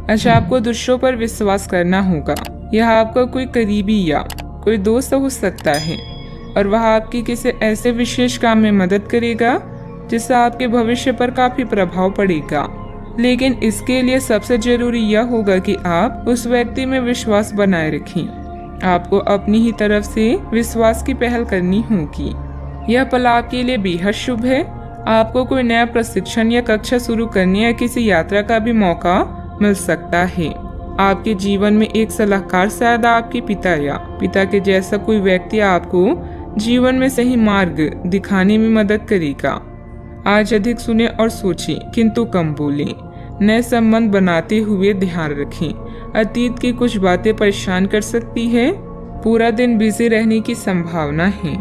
अच्छा, आपको दूसरों पर विश्वास करना होगा। यह आपका कोई करीबी या कोई दोस्त हो सकता है और वह आपकी किसी ऐसे विशेष काम में मदद करेगा जिससे आपके भविष्य पर काफी प्रभाव पड़ेगा। लेकिन इसके लिए सबसे जरूरी यह होगा कि आप उस व्यक्ति में विश्वास बनाए रखें। आपको अपनी ही तरफ से विश्वास की पहल करनी होगी। यह पल आपके लिए बेहद शुभ है। आपको कोई नया प्रशिक्षण या कक्षा शुरू करने या किसी यात्रा का भी मौका मिल सकता है। आपके जीवन में एक सलाहकार, शायद आपके पिता या पिता के जैसा कोई व्यक्ति आपको जीवन में सही मार्ग दिखाने में मदद करेगा। आज अधिक सुने और सोचें, किंतु कम बोलें। नए संबंध बनाते हुए ध्यान रखें, अतीत की कुछ बातें परेशान कर सकती है। पूरा दिन बिजी रहने की संभावना है।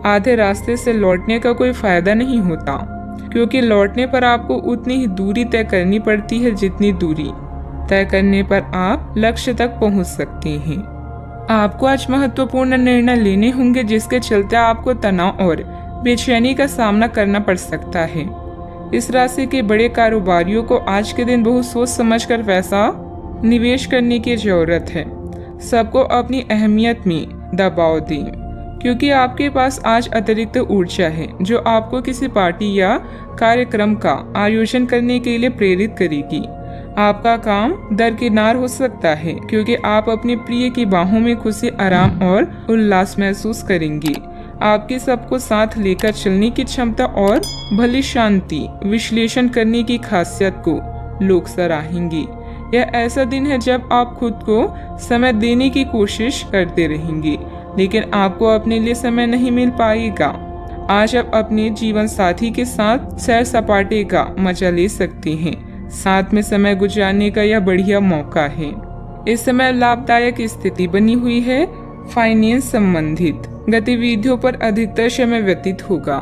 आधे रास्ते से लौटने का कोई फायदा नहीं होता, क्योंकि लौटने पर आपको उतनी ही दूरी तय करनी पड़ती है जितनी दूरी तय करने पर आप लक्ष्य तक पहुंच सकते हैं। आपको आज महत्वपूर्ण निर्णय लेने होंगे जिसके चलते आपको तनाव और बेचैनी का सामना करना पड़ सकता है। इस राशि के बड़े कारोबारियों को आज के दिन बहुत सोच समझकर पैसा निवेश करने की जरूरत है। सबको अपनी अहमियत में दबाव दें, क्योंकि आपके पास आज अतिरिक्त ऊर्जा है जो आपको किसी पार्टी या कार्यक्रम का आयोजन करने के लिए प्रेरित करेगी। आपका काम दरकिनार हो सकता है, क्योंकि आप अपने प्रिय की बाहों में खुशी, आराम और उल्लास महसूस करेंगे। आपकी सबको साथ लेकर चलने की क्षमता और भली शांति विश्लेषण करने की खासियत को लोग सराहेंगे। यह ऐसा दिन है जब आप खुद को समय देने की कोशिश करते रहेंगे, लेकिन आपको अपने लिए समय नहीं मिल पाएगा। आज आप अपने जीवन साथी के साथ सैर सपाटे का मजा ले सकते हैं। साथ में समय गुजारने का यह बढ़िया मौका है। इस समय लाभदायक स्थिति बनी हुई है। फाइनेंस संबंधित गतिविधियों पर अधिकतर समय व्यतीत होगा।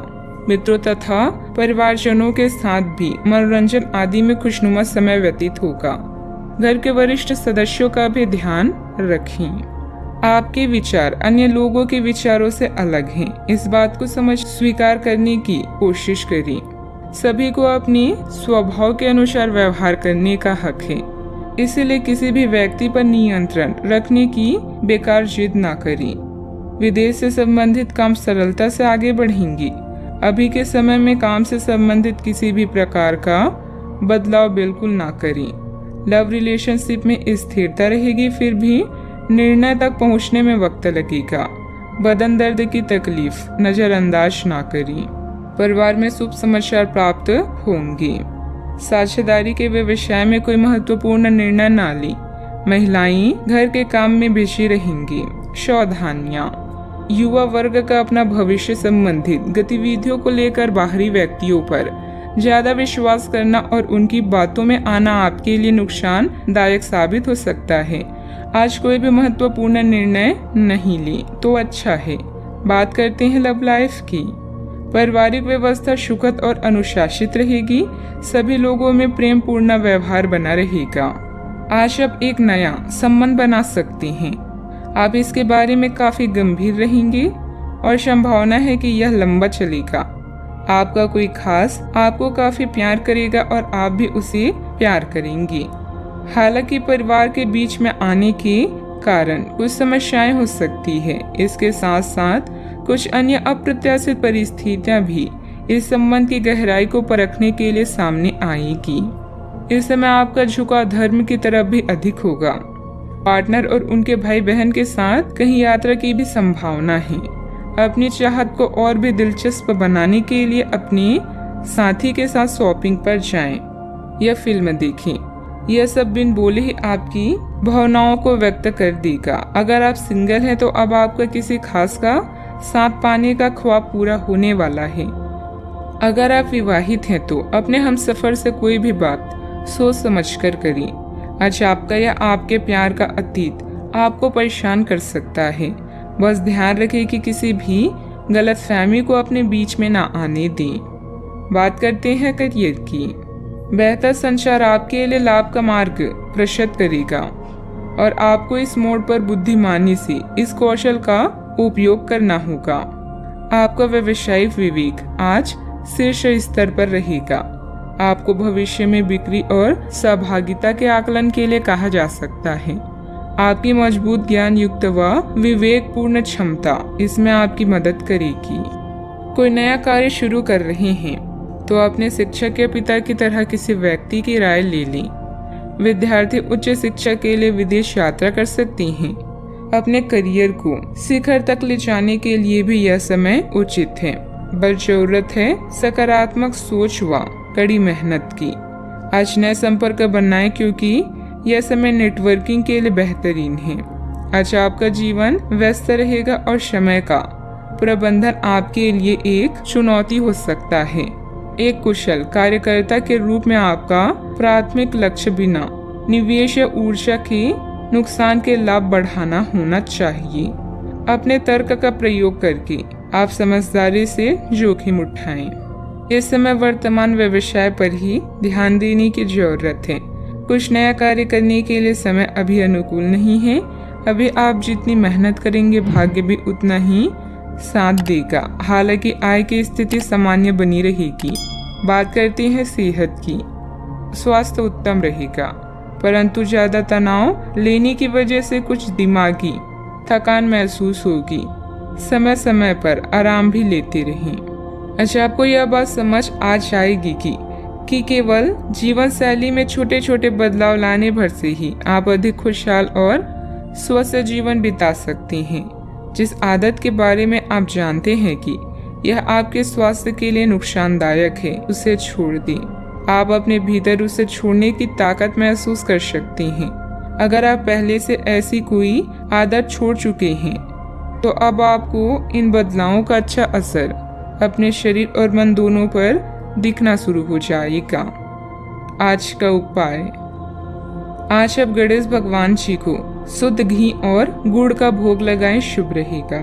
मित्रों तथा परिवारजनों के साथ भी मनोरंजन आदि में खुशनुमा समय व्यतीत होगा। घर के वरिष्ठ सदस्यों का भी ध्यान रखें। आपके विचार अन्य लोगों के विचारों से अलग हैं। इस बात को स्वीकार करने की कोशिश करें। सभी को अपने स्वभाव के अनुसार व्यवहार करने का हक है, इसलिए किसी भी व्यक्ति पर नियंत्रण रखने की बेकार जिद ना करें। विदेश से संबंधित काम सरलता से आगे बढ़ेंगे। अभी के समय में काम से संबंधित किसी भी प्रकार का बदलाव बिल्कुल ना करें। लव रिलेशनशिप में स्थिरता रहेगी, फिर भी निर्णय तक पहुंचने में वक्त लगेगा। बदन दर्द की तकलीफ नजरअंदाज ना करें। परिवार में शुभ समाचार प्राप्त होंगे। साझेदारी के व्यवसाय में कोई महत्वपूर्ण निर्णय ना लें। महिलाएं घर के काम में बिजी रहेंगी। सावधानियां। युवा वर्ग का अपना भविष्य संबंधित गतिविधियों को लेकर बाहरी व्यक्तियों पर ज्यादा विश्वास करना और उनकी बातों में आना आपके लिए नुकसानदायक साबित हो सकता है। आज कोई भी महत्वपूर्ण निर्णय नहीं ले तो अच्छा है। बात करते हैं लव लाइफ की। पारिवारिक व्यवस्था सुखद और अनुशासित रहेगी। सभी लोगों में प्रेम पूर्ण व्यवहार बना रहेगा। आज आप एक नया संबंध बना सकते हैं। आप इसके बारे में काफी गंभीर रहेंगे और संभावना है कि यह लंबा चलेगा। आपका कोई खास आपको काफी प्यार करेगा और आप भी उसे प्यार करेंगे। हालांकि परिवार के बीच में आने के कारण कुछ समस्याएं हो सकती है। इसके साथ साथ कुछ अन्य अप्रत्याशित परिस्थितियां भी इस संबंध की गहराई को परखने के लिए सामने आएगी। इस समय आपका झुकाव धर्म की तरफ भी अधिक होगा। पार्टनर और उनके भाई बहन के साथ कहीं यात्रा की भी संभावना है। अपनी चाहत को और भी दिलचस्प बनाने के लिए अपने साथी के साथ शॉपिंग पर जाएं या फिल्म देखें। यह सब बिन बोले ही आपकी भावनाओं को व्यक्त कर देगा। अगर आप सिंगल हैं तो अब आपका किसी खास का साथ पाने का ख्वाब पूरा होने वाला है। अगर आप विवाहित हैं तो अपने हमसफर से कोई भी बात सोच समझकर करें। आज आपका या आपके प्यार का अतीत आपको परेशान कर सकता है। बस ध्यान रखें कि किसी भी गलतफहमी को अपने बीच में ना आने दें। बात करते हैं करियर की। बेहतर संचार आपके लिए लाभ का मार्ग प्रशस्त करेगा और आपको इस मोड़ पर बुद्धिमानी से इस कौशल का उपयोग करना होगा। आपका व्यवसायिक विवेक आज शीर्ष स्तर पर रहेगा। आपको भविष्य में बिक्री और सहभागिता के आकलन के लिए कहा जा सकता है। आपकी मजबूत ज्ञान युक्त व विवेकपूर्ण क्षमता इसमें आपकी मदद करेगी। कोई नया कार्य शुरू कर रहे हैं तो अपने शिक्षक या पिता की तरह किसी व्यक्ति की राय ले लें। विद्यार्थी उच्च शिक्षा के लिए विदेश यात्रा कर सकती हैं। अपने करियर को शिखर तक ले जाने के लिए भी यह समय उचित है, बस जरूरत है सकारात्मक सोच व कड़ी मेहनत की। आज नए संपर्क बनाएं क्योंकि यह समय नेटवर्किंग के लिए बेहतरीन है। आज आपका जीवन व्यस्त रहेगा और समय का प्रबंधन आपके लिए एक चुनौती हो सकता है। एक कुशल कार्यकर्ता के रूप में आपका प्राथमिक लक्ष्य बिना निवेश या ऊर्जा के नुकसान के लाभ बढ़ाना होना चाहिए। अपने तर्क का प्रयोग करके आप समझदारी से जोखिम उठाएं। इस समय वर्तमान व्यवसाय पर ही ध्यान देने की जरूरत है। कुछ नया कार्य करने के लिए समय अभी अनुकूल नहीं है। अभी आप जितनी मेहनत करेंगे भाग्य भी उतना ही साथ देगा। हालांकि आय की स्थिति सामान्य बनी रहेगी। बात करते हैं सेहत की। स्वास्थ्य उत्तम रहेगा, परंतु ज्यादा तनाव लेने की वजह से कुछ दिमागी थकान महसूस होगी। समय समय पर आराम भी लेते रहें। अच्छा, आपको यह बात समझ आ जाएगी कि केवल जीवन शैली में छोटे छोटे बदलाव लाने भर से ही आप अधिक खुशहाल और स्वस्थ जीवन बिता सकते हैं। जिस आदत के बारे में आप जानते हैं कि यह आपके स्वास्थ्य के लिए नुकसानदायक है, उसे छोड़ दें। आप अपने भीतर उसे छोड़ने की ताकत महसूस कर सकते हैं। अगर आप पहले से ऐसी कोई आदत छोड़ चुके हैं तो अब आपको इन बदलावों का अच्छा असर अपने शरीर और मन दोनों पर दिखना शुरू हो जाएगा। आज का उपाय। आज आप गणेश भगवान जी को शुद्ध घी और गुड़ का भोग लगाएं, शुभ रहेगा।